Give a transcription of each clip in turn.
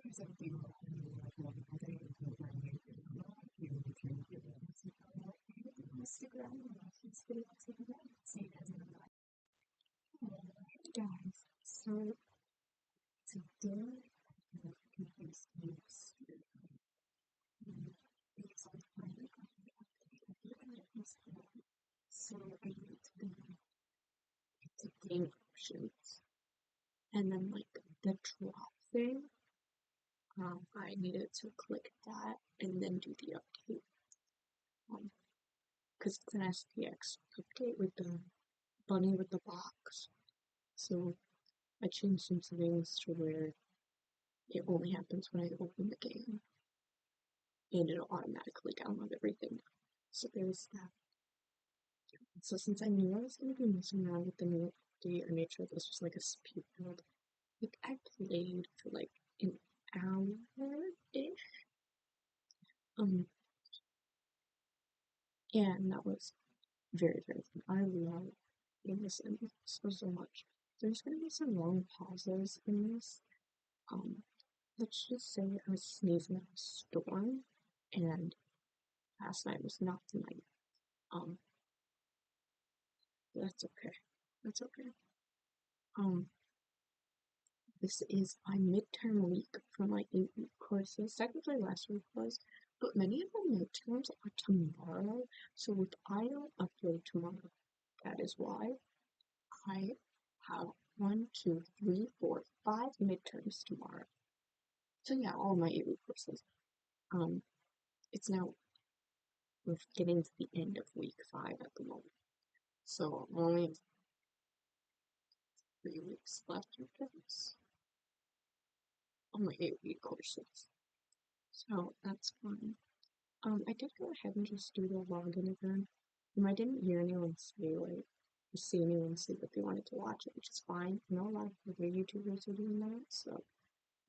Guys, so today so I need to be the game options and then like the drop thing. I needed to click that and then do the update. Because it's an SPX update with the bunny with the box. So I changed some settings to where it only happens when I open the game. And it'll automatically download everything. So there's that. So since I knew I was going to be messing around with the new update, I made sure this was like a speed build. Like I played for like an hour-ish. And that was very, very fun. I love doing this and so much. There's gonna be some long pauses in this. Let's just say I was sneezing up a storm, and last night was not the night. That's okay. That's okay. This is my midterm week for my 8-week courses. Technically last week was, but many of the midterms are tomorrow. So if I don't upload tomorrow, that is why I have 1, 2, 3, 4, 5 midterms tomorrow. So yeah, all my 8-week courses. It's now we're getting to the end of week 5 at the moment. So I'm only 3 weeks left after this on my 8-week courses. So that's fun. I did go ahead and just do the login event. I didn't hear anyone say like or see anyone say that they wanted to watch it, which is fine. I know a lot of other YouTubers are doing that, so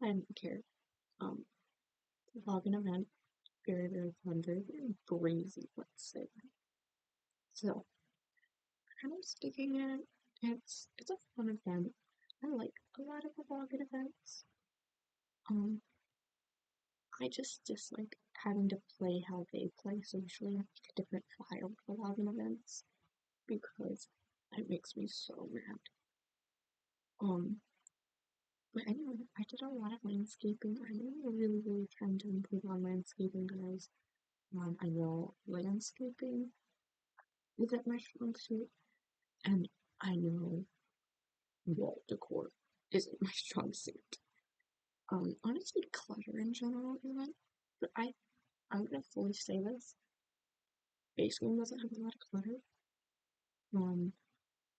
I didn't care. The login event, very, very fun, very, very breezy, let's say that. So kind of sticking it. It's a fun event. I like a lot of the login events. I just dislike having to play how they play, so usually I pick a different file for login events because it makes me so mad. But anyway, I did a lot of landscaping. I'm really, really trying to improve on landscaping, guys. I know landscaping isn't my strong suit, and I know wall decor isn't my strong suit. Honestly, clutter in general isn't, but I'm gonna fully say this. Base game doesn't have a lot of clutter.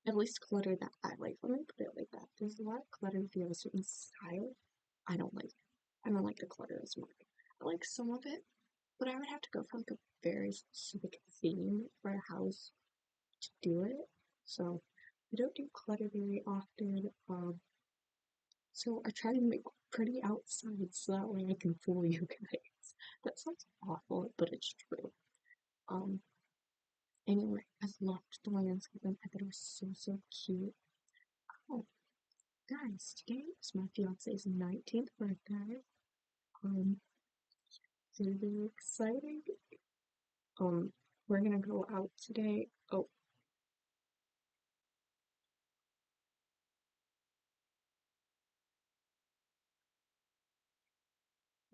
At least clutter that I like. Let me put it like that. There's a lot of clutter if you have a certain style. I don't like it. I don't like the clutter as much. I like some of it, but I would have to go for like a very specific theme for a house to do it. So I don't do clutter very often. So I try to make pretty outside so that way I can fool you guys. That sounds awful, but it's true. Anyway, I loved the landscaping. I thought it was so cute. Oh, guys, today is my fiance's 19th birthday. Really exciting. We're gonna go out today. Oh,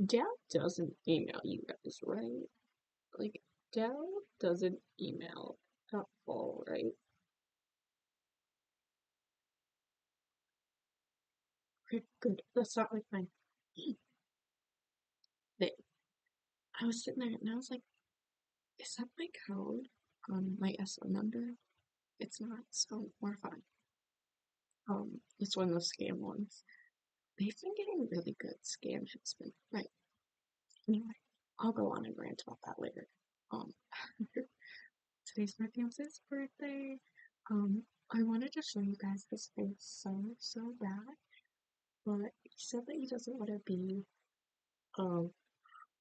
Dad doesn't email you guys, right? Like, Dad doesn't email at all, right? Okay, good. That's not like my thing. I was sitting there and I was like, is that my code on my SO number? It's not, so we're fine. It's one of those scam ones. They've been getting really good scam hits, right? Anyway, I'll go on and rant about that later. Um, today's my fiance's birthday. I wanted to show you guys his face so bad, but he said that he doesn't want to be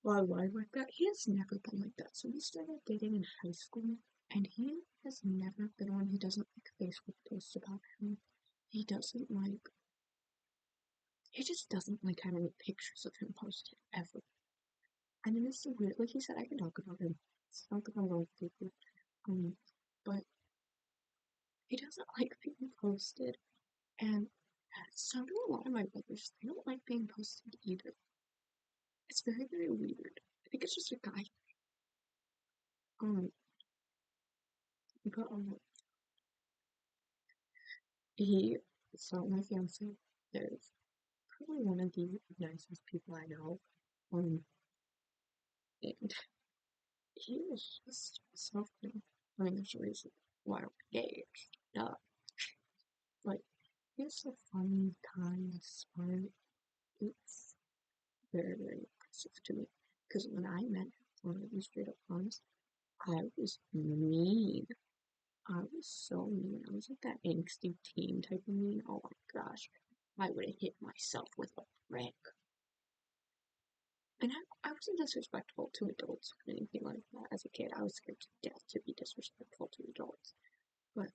online like that. He has never been like that. So we started dating in high school, and he has never been on. He doesn't like Facebook posts about him. He doesn't like he just doesn't like having pictures of him posted ever. And then it's so weird. Like he said, I can talk about him. It's not that I'm going to but he doesn't like being posted, and so do a lot of my brothers. They don't like being posted either. It's very, very weird. I think it's just a guy. Um, but he, so my fiance is probably one of the nicest people I know. And he was just so funny. I mean, there's a reason why I'm engaged. Like, he's so funny, kind, smart. It's very, very impressive to me. Because when I met him, when I was straight up honest, I was mean. I was so mean. I was like that angsty teen type of mean. Oh my gosh. I would have hit myself with a brick. And I wasn't disrespectful to adults or anything like that as a kid. I was scared to death to be disrespectful to adults. But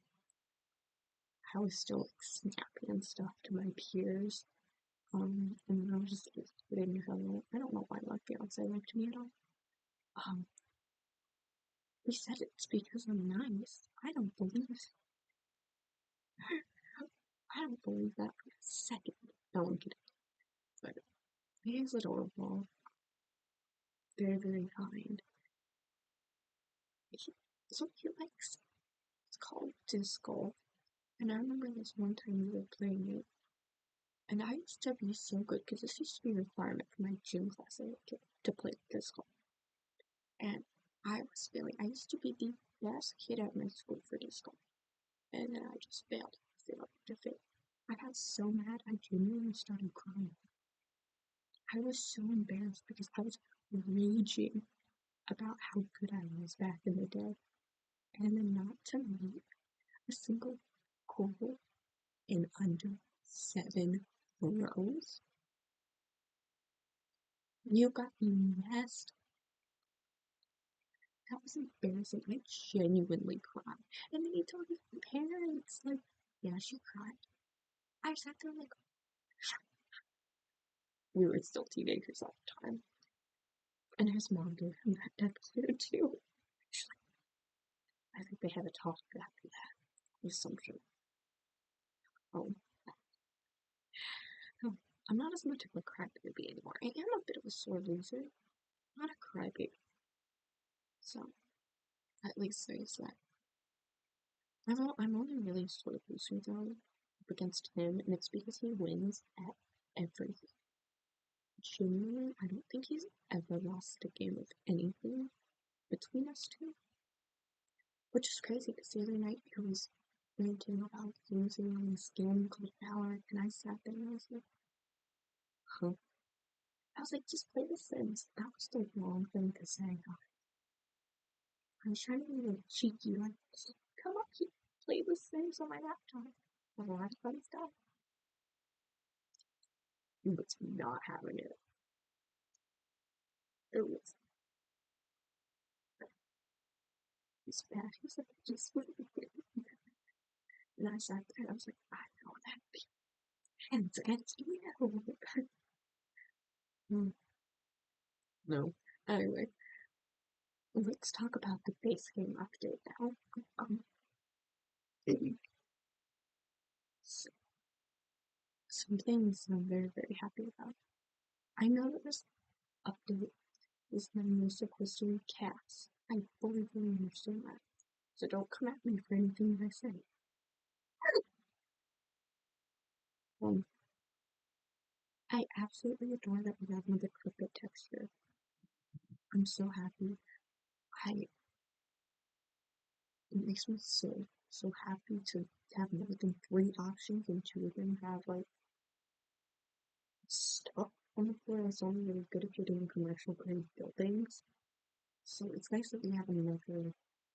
I was still like snapping and stuff to my peers. And then I was just getting hell. I don't know why my fiance liked me at all. Um, he said it's because I'm nice. I don't believe that for a second. No one could. But he's adorable. Very, very kind. He, so he likes, it's called disc golf. And I remember this one time we were playing it. And I used to be so good because this used to be a requirement for my gym class to play disc golf. And I used to be the best kid at my school for disc golf. And then I just failed. Failed to fail. I got so mad, I genuinely started crying. I was so embarrassed because I was raging about how good I was back in the day. And then not to make a single goal in under 7 rows. You got me messed. That was embarrassing. I genuinely cried. And then he told his parents, like, yeah, she cried. I sat there like, we were still teenagers at the time. And his mom gave him that death stare too. I think they had a talk after that. Assumption. Oh, no, I'm not as much of a crybaby anymore. I am a bit of a sore loser, not a crybaby. So, at least there's that. I'm only really a sore loser though, up against him, and it's because he wins at everything. Genuinely, I don't think he's ever lost a game of anything between us two. Which is crazy because the other night he was ranting about losing on this game called Valorant, and I sat there and I was like, huh? I was like, just play The Sims. That was the wrong thing to say. I was trying to be like cheeky, like, come up here, play The Sims on my laptop. A lot of fun stuff. He was not having it. It was bad. He was like, just wait a minute. And I sat there and I was like, I know that feeling. And it's against you. No. Anyway, let's talk about the base game update now. Um, some things I'm very, very happy about. I know that this update is not supposed to be cast. I fully, fully understand that. So don't come at me for anything that I say. Um, I absolutely adore that we're having the carpet texture. I'm so happy. I It makes me so, so happy to have more than 3 options and 2 of them have like stuff on the floor. That's only really good if you're doing commercial grade buildings. So it's nice that we have another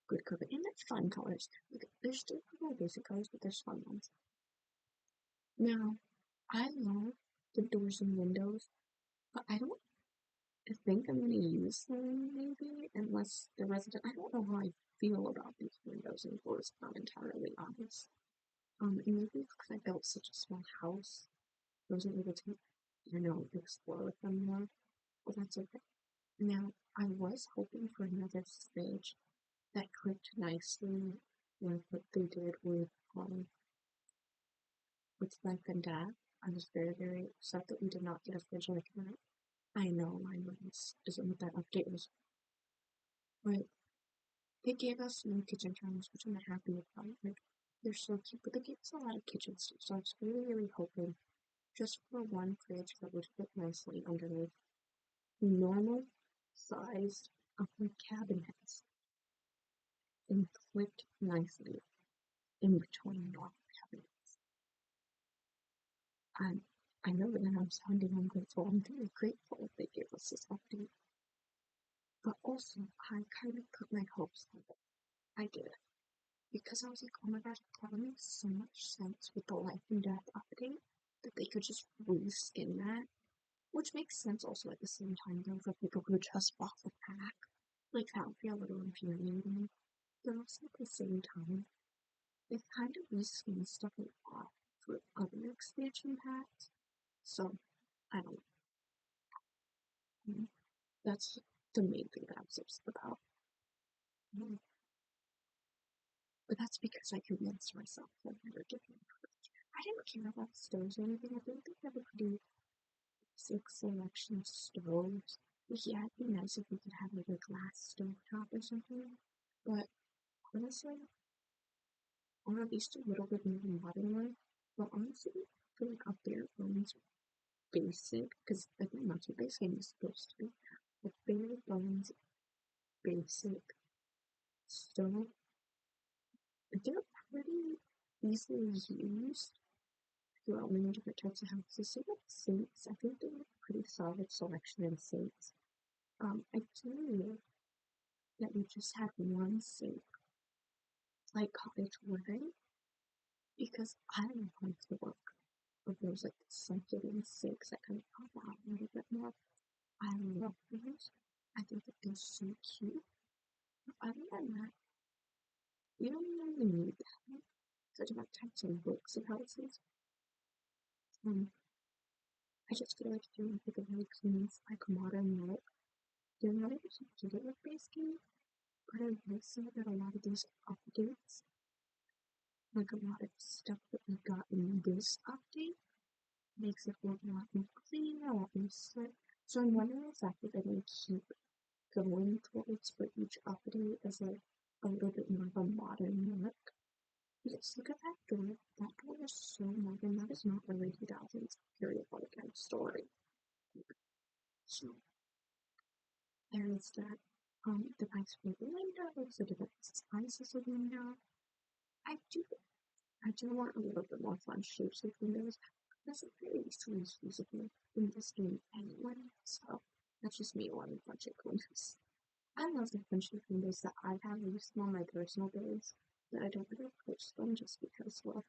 good carpet. And there's fun colors. Like, there's still more basic colors, but there's fun ones. Now, I love the doors and windows, but I don't think I'm gonna use them maybe unless the resident. I don't know how I feel about these windows and doors. If I'm entirely honest. And maybe because I built such a small house, I wasn't able to explore with them more. Well, that's okay. Now, I was hoping for another fridge that clicked nicely with what they did with Life and Death. I was very, very upset that we did not get a fridge like that. I know this isn't what that update was, but they gave us new kitchen counters, which I'm happy about. Like, they're so cute, but they gave us a lot of kitchen stuff, so I was really, really hoping just for one fridge that would fit nicely underneath normal size of my cabinets and clicked nicely in between normal cabinets. And I know that I'm sounding ungrateful. I'm very grateful that they gave us this update. But also, I kind of put my hopes on it. I did. Because I was like, oh my gosh, that would make so much sense with the Life and Death update that they could just reskin that. Which makes sense also at the same time, though, for people who just bought the pack. Like, that would be a little infuriating. But also at the same time, they've kind of reskinned stuff a lot for other expansion packs. So, I don't know. That's the main thing that I was upset about. But that's because I convinced myself that they were giving me privilege. I didn't care about stoves or anything. I think they have a pretty sick selection of stoves. Yeah, it'd be nice if we could have like a glass stove top or something. But honestly, or at least a little bit more modern one. But honestly, I feel like a bare bones basic, because I think that's what this game is supposed to be. A bare bones basic stove. They're pretty easily used throughout many different types of houses. So like sinks, I think they have a pretty solid selection in sinks. I do that we just had one sink, like cottage living, because I love the look of those like sunken sinks that kind of pop out a little bit more. I love those. I think that they're so cute. But other than that, you don't really need that. Such about types of looks of houses. Um, I just feel like if you want to think of really clean, like modern look, you're not able to get it with base game. But I will say that a lot of these updates, like a lot of stuff that we got in this update, makes it look a lot more clean, a lot more slick. So I'm wondering exactly if they're going to keep going towards for each update as like a little bit more of a modern look. Because look at that door. That door is so modern. That is not early 2000s period like kind of story. So there is that. The nice big window, so the sizes of window. I do I do want a little bit more fun shapes with windows. That's a very easily usable in this game anyway, so that's just me wanting fun shaped windows. I love the fun shaped windows that I have used on my personal builds, but I don't ever post them just because, well,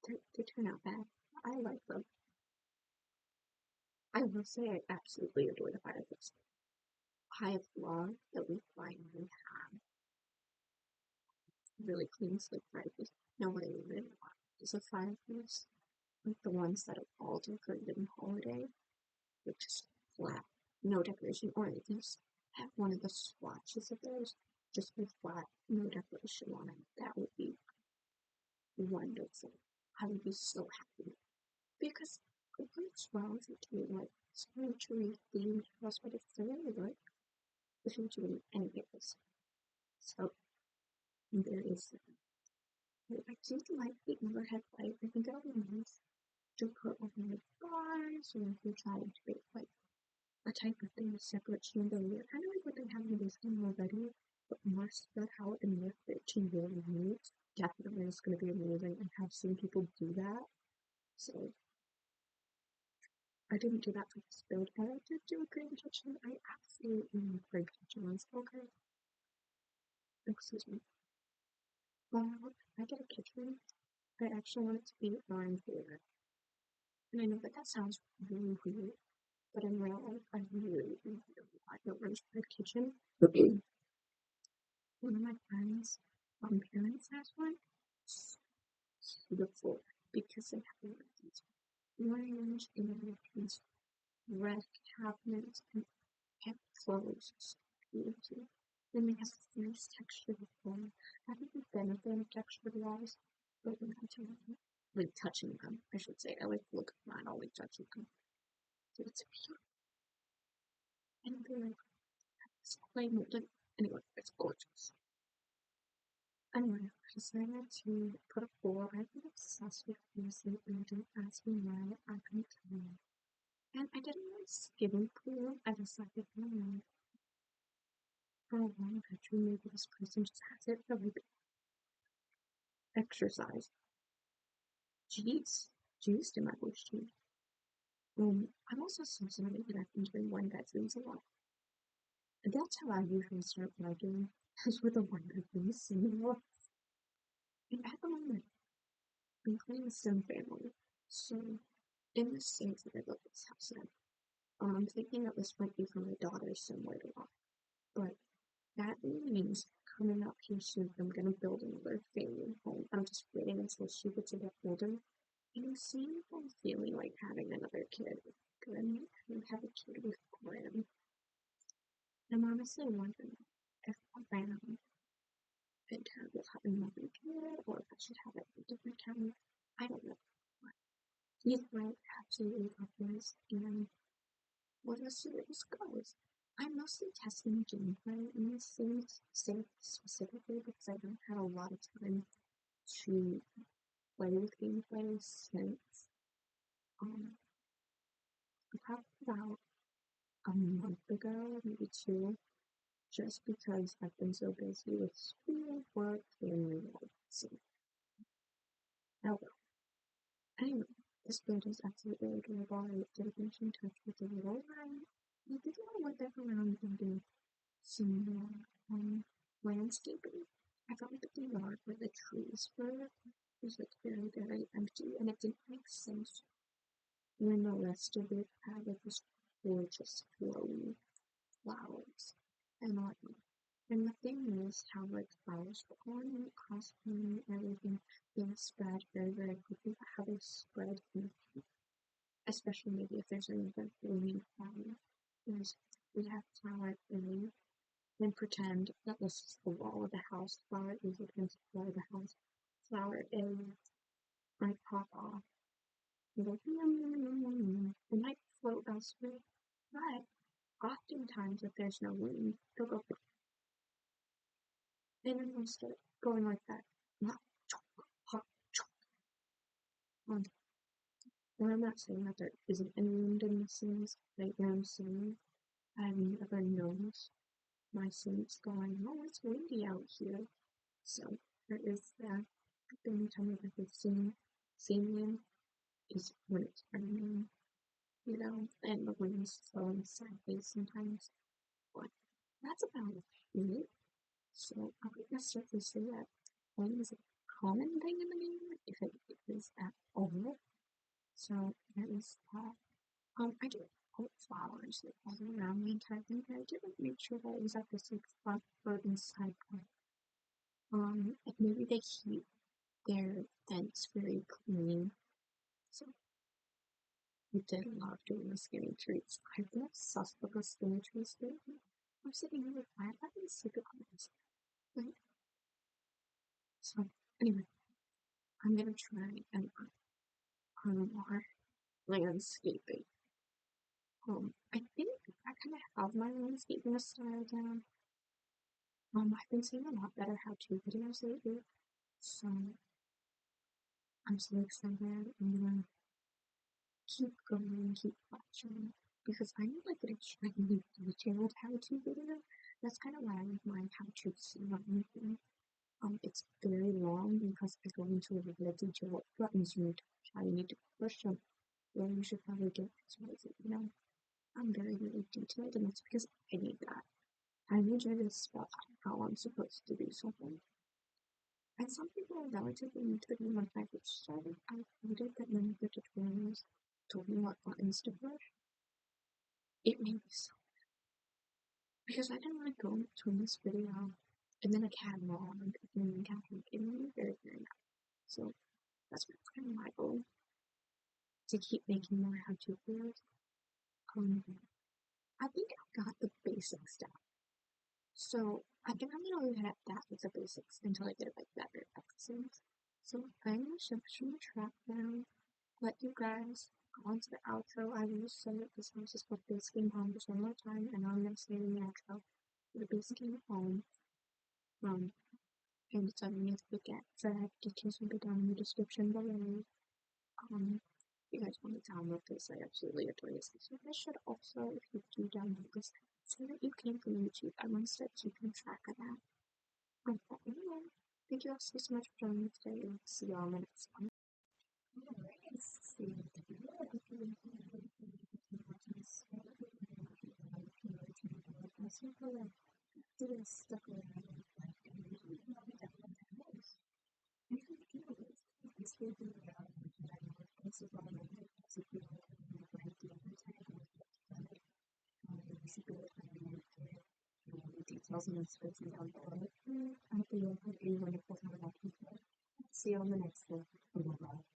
they turn out bad. I like them. I will say I absolutely adore the fireplace. I have loved that we finally have really clean, slick fireplace. Now, what I really want is a fireplace like the ones that are all decorated in holiday, with just flat, no decoration, or at least have one of the swatches of those just with flat, no decoration on it. That would be wonderful. I would be so happy because it works well into like spiritually themed house, but it doesn't really work if you're doing anything else. So there is that. I do like the overhead light. I think it'll be nice to put over like bars or if you're trying to make like a type of thing with separate chandelier, kind of like what they have in this game already, but more spread out and more fit to your needs. Definitely is going to be amazing. I have seen people do that, so I didn't do that for this build, but I did do a green kitchen. I absolutely love green kitchens. Okay, excuse me. Well, if I get a kitchen, I actually want it to be orange border. And I know that sounds really weird, but in real life, I really, really like an orange border kitchen. One of my friends' parents has one. It's beautiful because they have one of these orange interactions, red cabinets, and it flows so beautifully. Then they have this nice textured wall. I haven't been a fan of textured walls, but when I like touching them, I should say. I like look at them, I don't like touching them. So it's beautiful. And they're like this clay molded. Anyway, it's gorgeous. Anyway, I decided to put a pool. I've been obsessed with pools lately. Don't ask me why, I couldn't tell you. And I did a nice skidding pool. I decided, for a while, actually, maybe this person just has it for like exercise. Jeez. Jeez to my wish to. I'm also so sorry that I've been doing one bedrooms a lot. And that's how I usually start liking, is with a one bedroom single. And at the moment, I'm playing a sim family. So, in the States that I built this house in, I'm thinking that this might be for my daughter somewhere to live. But that means coming up here soon, I'm gonna build another family home. I'm just waiting until she gets a bit older. And I'm seeing if I'm feeling like having another kid. Because I might have a kid with Graham. I'm honestly wondering if Graham and Ted will have another kid, or if I should have it in a different county. I don't know. Either way, absolutely love this, and we'll just see where this goes. I'm mostly testing gameplay in this series specifically because I haven't had a lot of time to play with gameplay since probably about a month ago, maybe two, just because I've been so busy with school, work, and so. Oh well. Anyway, this build is absolutely adorable. I did finish in touch with the little line. I did want to look back around and do some landscaping. I felt like the yard where the trees were was like very, very empty, and it didn't make sense when the rest of it had like this gorgeous flowy flowers and whatnot. And the thing is how like flowers were on and across and everything, they spread very, very quickly, but how they spread in, especially maybe if there's another blooming flower. There's we have flower A, then pretend that this is the wall of the house, flower A is against the wall of the house, flower A might pop off, and go, it might float elsewhere, but oftentimes if there's no wind, they'll go, and then they'll start going like that. And I'm not saying that there isn't any wind in the Sims, like I'm saying I've never noticed my Sims going, oh, it's windy out here. So there is that. The only time I've ever seen wind is when it's raining, and the wind's blowing sideways sometimes. But that's about it. So I would necessarily say that wind is a common thing in the game, if it is at all. So there is that. I do put flowers like all around the entire thing, but I did like make sure that it was at this like front or inside part. Like maybe they keep their fence very clean. So we did a lot of doing the skinny trees. I've been obsessed with the skinny trees lately. I'm sitting here with my I've been sleeping on this. Right? So anyway, I'm gonna try and more landscaping. I think I kind of have my landscaping style down. I've been seeing a lot better how-to videos lately, so I'm so excited. I'm gonna keep going, keep watching, because I need like an extremely detailed how-to video. That's kind of why I like my how-to see on anything. It's very long because I go into a lot of detail. What buttons you need to push, how you need to push them, where you should probably get this. I'm very, very detailed, and that's because I need that. I need to spell how I'm supposed to do something. And some people are relatively new to the game when I first started. I hated that none of the tutorials told me what buttons to push. It made me so because I didn't want to go in between this video and then a catalog and picking a catalog. It made me very, very mad. So that's kind of my goal. to keep making more how-to videos. I think I got the basics down. So I think I'm gonna leave it at that with the basics until I get a bit better at things. So I'm gonna switch my track now, let you guys go on to the outro. I will say that this house is called Basic Game Home just one more time, and I'm gonna say in the outro for the Basic Game Home. And it's on Music Wicketfred. Details will be down in the description below. If you guys want to download this, I absolutely adore this. So you guys should also, if you do download this, say that you came from YouTube. I want to start keeping track of that. But anyway, thank you all so much for joining me today, and see you all in the next one. Details in the description down below. I hope you all have a wonderful time. See you on the next one.